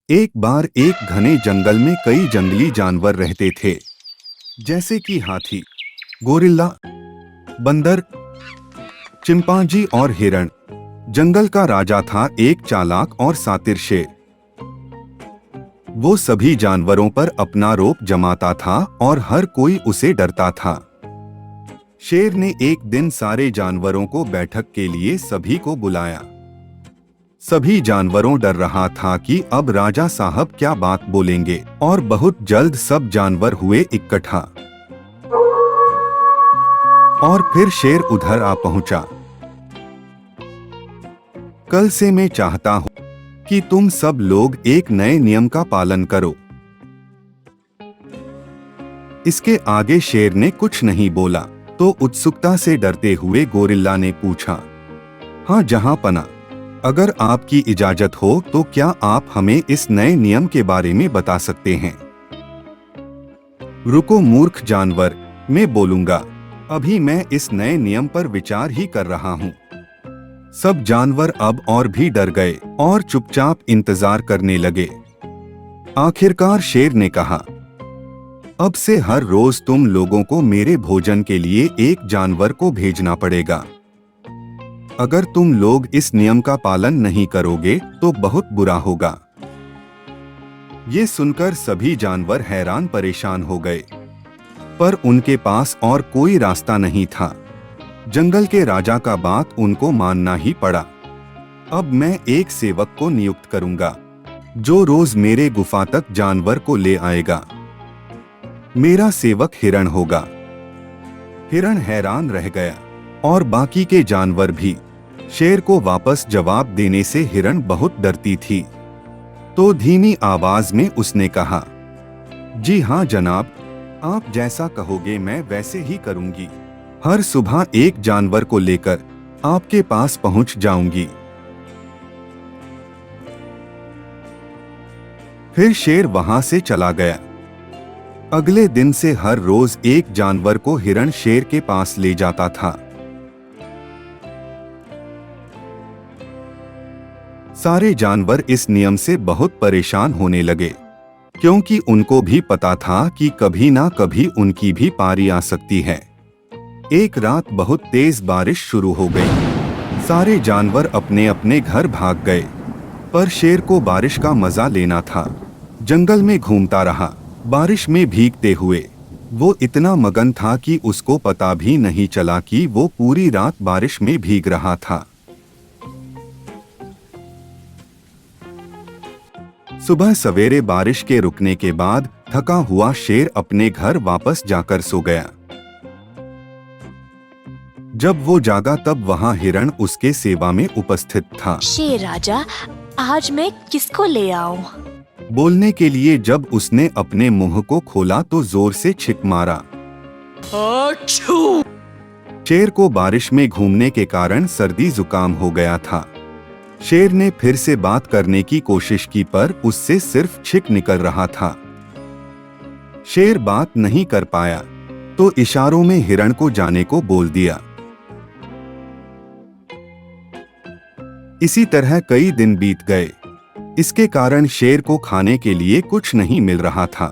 एक बार एक घने जंगल में कई जंगली जानवर रहते थे, जैसे कि हाथी, गोरिल्ला, बंदर, चिंपांजी और हिरण। जंगल का राजा था एक चालाक और शातिर शेर। वो सभी जानवरों पर अपना रोब जमाता था और हर कोई उसे डरता था। शेर ने एक दिन सारे जानवरों को बैठक के लिए सभी को बुलाया। सभी जानवरों डर रहा था कि अब राजा साहब क्या बात बोलेंगे, और बहुत जल्द सब जानवर हुए इकट्ठा। और फिर शेर उधर आ पहुंचा। कल से मैं चाहता हूं कि तुम सब लोग एक नए नियम का पालन करो। इसके आगे शेर ने कुछ नहीं बोला, तो उत्सुकता से डरते हुए गोरिल्ला ने पूछा, हाँ जहांपना, अगर आपकी इजाजत हो तो क्या आप हमें इस नए नियम के बारे में बता सकते हैं? रुको मूर्ख जानवर, मैं बोलूंगा। अभी मैं इस नए नियम पर विचार ही कर रहा हूँ। सब जानवर अब और भी डर गए और चुपचाप इंतजार करने लगे। आखिरकार शेर ने कहा, अब से हर रोज तुम लोगों को मेरे भोजन के लिए एक जानवर को भेजना पड़ेगा। अगर तुम लोग इस नियम का पालन नहीं करोगे तो बहुत बुरा होगा। ये सुनकर सभी जानवर हैरान परेशान हो गए, पर उनके पास और कोई रास्ता नहीं था। जंगल के राजा का बात उनको मानना ही पड़ा। अब मैं एक सेवक को नियुक्त करूंगा, जो रोज मेरे गुफा तक जानवर को ले आएगा। मेरा सेवक हिरण होगा। हिरण हैरान रह गया, और बाकी के जानवर भी। शेर को वापस जवाब देने से हिरण बहुत डरती थी, तो धीमी आवाज में उसने कहा, जी हाँ जनाब, आप जैसा कहोगे मैं वैसे ही करूंगी। हर सुबह एक जानवर को लेकर आपके पास पहुंच जाऊंगी। फिर शेर वहां से चला गया। अगले दिन से हर रोज एक जानवर को हिरण शेर के पास ले जाता था। सारे जानवर इस नियम से बहुत परेशान होने लगे, क्योंकि उनको भी पता था कि कभी ना कभी उनकी भी पारी आ सकती है। एक रात बहुत तेज बारिश शुरू हो गई। सारे जानवर अपने अपने घर भाग गए, पर शेर को बारिश का मजा लेना था। जंगल में घूमता रहा, बारिश में भीगते हुए। वो इतना मगन था कि उसको पता भी नहीं चला कि वो पूरी रात बारिश में भीग रहा था। सुबह सवेरे बारिश के रुकने के बाद थका हुआ शेर अपने घर वापस जाकर सो गया। जब वो जागा तब वहाँ हिरण उसके सेवा में उपस्थित था। शेर राजा, आज मैं किसको ले आऊं? बोलने के लिए जब उसने अपने मुंह को खोला तो जोर से छिक मारा। शेर को बारिश में घूमने के कारण सर्दी जुकाम हो गया था। शेर ने फिर से बात करने की कोशिश की, पर उससे सिर्फ छिक निकल रहा था। शेर बात नहीं कर पाया, तो इशारों में हिरण को जाने को बोल दिया। इसी तरह कई दिन बीत गए। इसके कारण शेर को खाने के लिए कुछ नहीं मिल रहा था।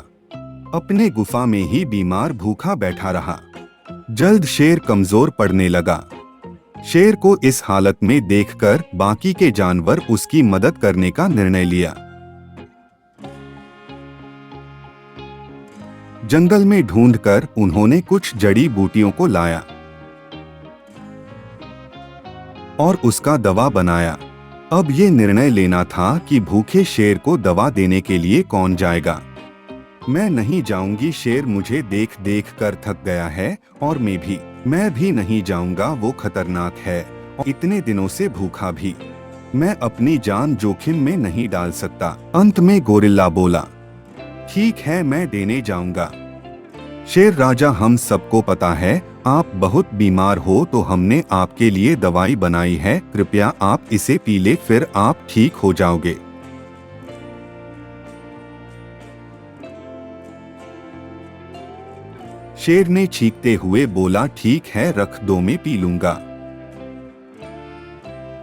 अपने गुफा में ही बीमार भूखा बैठा रहा। जल्द शेर कमजोर पड़ने लगा। शेर को इस हालत में देखकर बाकी के जानवर उसकी मदद करने का निर्णय लिया। जंगल में ढूंढकर उन्होंने कुछ जड़ी बूटियों को लाया और उसका दवा बनाया। अब ये निर्णय लेना था कि भूखे शेर को दवा देने के लिए कौन जाएगा। मैं नहीं जाऊंगी, शेर मुझे देख देख कर थक गया है, और मैं भी नहीं जाऊंगा, वो खतरनाक है और इतने दिनों से भूखा भी। मैं अपनी जान जोखिम में नहीं डाल सकता। अंत में गोरिल्ला बोला, ठीक है मैं देने जाऊंगा। शेर राजा, हम सबको पता है आप बहुत बीमार हो, तो हमने आपके लिए दवाई बनाई है, कृपया आप इसे पी ले, फिर आप ठीक हो जाओगे। शेर ने चीखते हुए बोला, ठीक है रख दो, मैं पी लूंगा।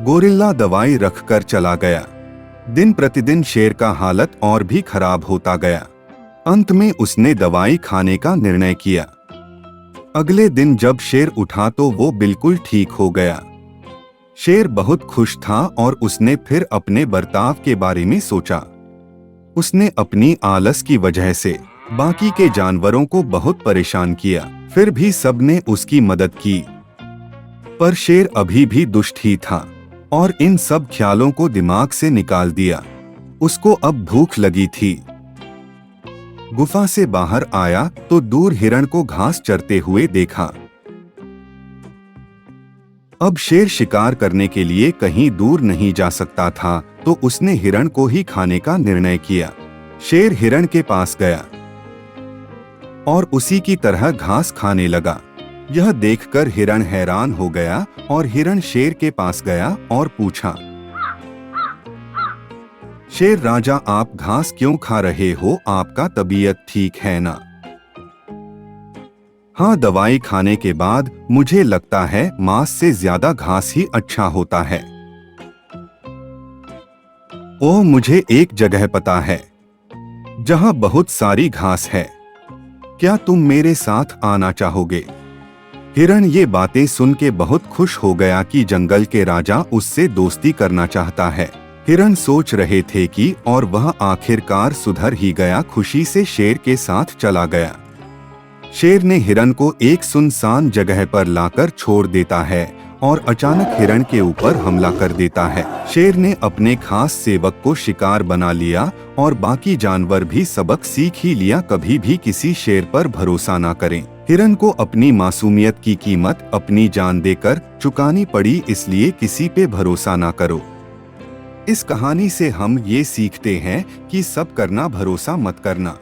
गोरिल्ला दवाई रखकर चला गया। दिन प्रतिदिन शेर का हालत और भी खराब होता गया। अंत में उसने दवाई खाने का निर्णय किया। अगले दिन जब शेर उठा तो वो बिल्कुल ठीक हो गया। शेर बहुत खुश था और उसने फिर अपने बर्ताव के बारे में सोचा। उसने अपनी आलस की वजह से बाकी के जानवरों को बहुत परेशान किया, फिर भी सबने उसकी मदद की। पर शेर अभी भी दुष्ट ही था और इन सब ख्यालों को दिमाग से निकाल दिया। उसको अब भूख लगी थी। गुफा से बाहर आया तो दूर हिरण को घास चरते हुए देखा। अब शेर शिकार करने के लिए कहीं दूर नहीं जा सकता था, तो उसने हिरण को ही खाने का निर्णय किया। शेर हिरण के पास गया और उसी की तरह घास खाने लगा। यह देखकर हिरण हैरान हो गया और हिरण शेर के पास गया और पूछा, शेर राजा, आप घास क्यों खा रहे हो? आपका तबीयत ठीक है ना? हाँ, दवाई खाने के बाद मुझे लगता है मांस से ज्यादा घास ही अच्छा होता है। ओह, मुझे एक जगह पता है जहाँ बहुत सारी घास है। क्या तुम मेरे साथ आना चाहोगे? हिरण ये बातें सुन के बहुत खुश हो गया कि जंगल के राजा उससे दोस्ती करना चाहता है। हिरण सोच रहे थे कि और वह आखिरकार सुधर ही गया। खुशी से शेर के साथ चला गया। शेर ने हिरण को एक सुनसान जगह पर लाकर छोड़ देता है और अचानक हिरण के ऊपर हमला कर देता है। शेर ने अपने खास सेवक को शिकार बना लिया और बाकी जानवर भी सबक सीख ही लिया, कभी भी किसी शेर पर भरोसा ना करें। हिरण को अपनी मासूमियत की कीमत अपनी जान देकर चुकानी पड़ी, इसलिए किसी पे भरोसा ना करो। इस कहानी से हम ये सीखते हैं कि सब करना, भरोसा मत करना।